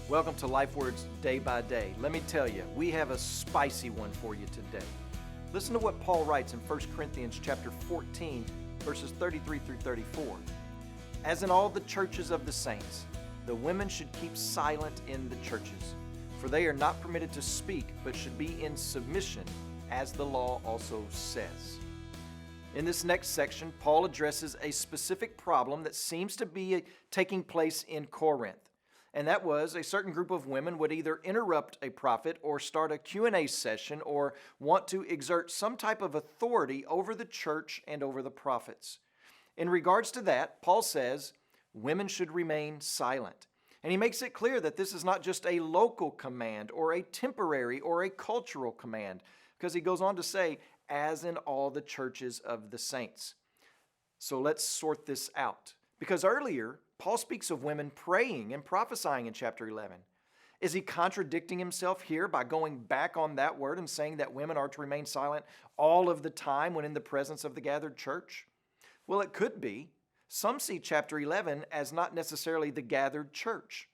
Welcome to LifeWords Day by Day. Let me tell you, we have a spicy one for you today. Listen to what Paul writes in 1 Corinthians chapter 14, verses 33 through 34. As in all the churches of the saints, the women should keep silent in the churches, for they are not permitted to speak, but should be in submission, as the law also says. In this next section, Paul addresses a specific problem that seems to be taking place in Corinth. And that was a certain group of women would either interrupt a prophet or start a Q&A session or want to exert some type of authority over the church and over the prophets. In regards to that, Paul says women should remain silent. And he makes it clear that this is not just a local command or a temporary or a cultural command, because he goes on to say, as in all the churches of the saints. So let's sort this out. Because earlier, Paul speaks of women praying and prophesying in chapter 11. Is he contradicting himself here by going back on that word and saying that women are to remain silent all of the time when in the presence of the gathered church? Well, it could be. Some see chapter 11 as not necessarily the gathered church.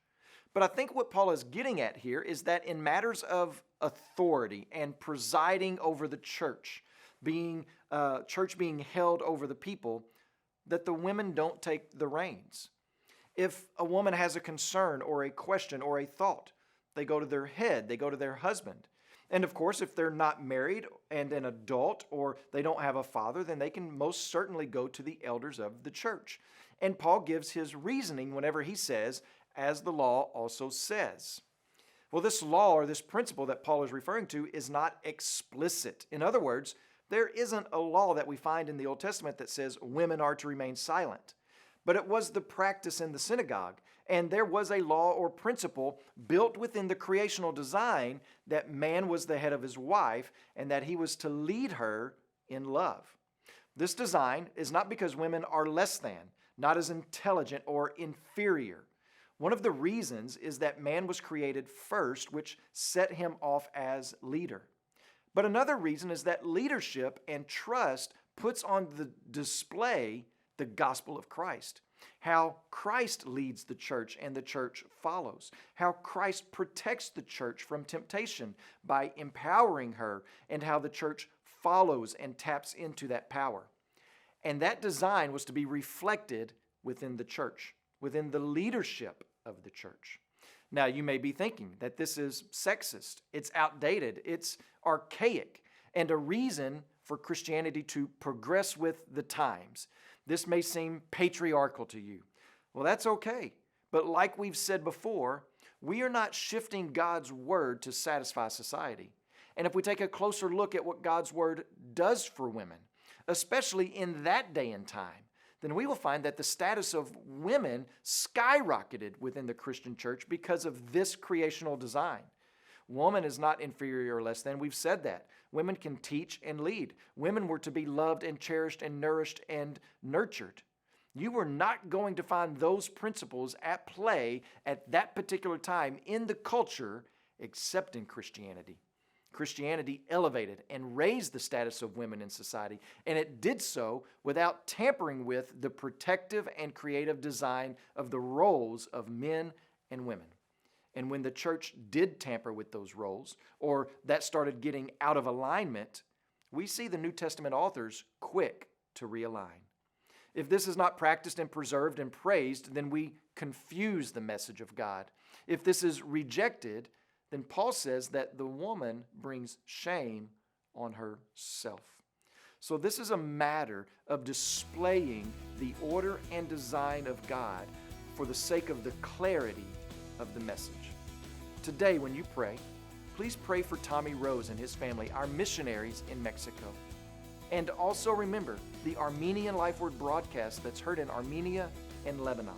But I think what Paul is getting at here is that in matters of authority and presiding over the church, being held over the people, that the women don't take the reins. If a woman has a concern or a question or a thought, they go to their head, they go to their husband. And of course, if they're not married and an adult or they don't have a father, then they can most certainly go to the elders of the church. And Paul gives his reasoning whenever he says, as the law also says. Well, this law or this principle that Paul is referring to is not explicit. In other words, there isn't a law that we find in the Old Testament that says women are to remain silent. But it was the practice in the synagogue, and there was a law or principle built within the creational design that man was the head of his wife and that he was to lead her in love. This design is not because women are less than, not as intelligent or inferior. One of the reasons is that man was created first, which set him off as leader. But another reason is that leadership and trust puts on the display the gospel of Christ. How Christ leads the church and the church follows. How Christ protects the church from temptation by empowering her, and how the church follows and taps into that power. And that design was to be reflected within the church, within the leadership of the church. Now, you may be thinking that this is sexist, it's outdated, it's archaic, and a reason for Christianity to progress with the times. This may seem patriarchal to you. Well, that's okay. But like we've said before, we are not shifting God's word to satisfy society. And if we take a closer look at what God's word does for women, especially in that day and time, then we will find that the status of women skyrocketed within the Christian church because of this creational design. Woman is not inferior or less than. We've said that. Women can teach and lead. Women were to be loved and cherished and nourished and nurtured. You were not going to find those principles at play at that particular time in the culture except in Christianity. Christianity elevated and raised the status of women in society, and it did so without tampering with the protective and creative design of the roles of men and women. And when the church did tamper with those roles, or that started getting out of alignment, we see the New Testament authors quick to realign. If this is not practiced and preserved and praised, then we confuse the message of God. If this is rejected, then Paul says that the woman brings shame on herself. So this is a matter of displaying the order and design of God for the sake of the clarity of the message. Today, when you pray, please pray for Tommy Rose and his family, our missionaries in Mexico. And also remember the Armenian LifeWord broadcast that's heard in Armenia and Lebanon.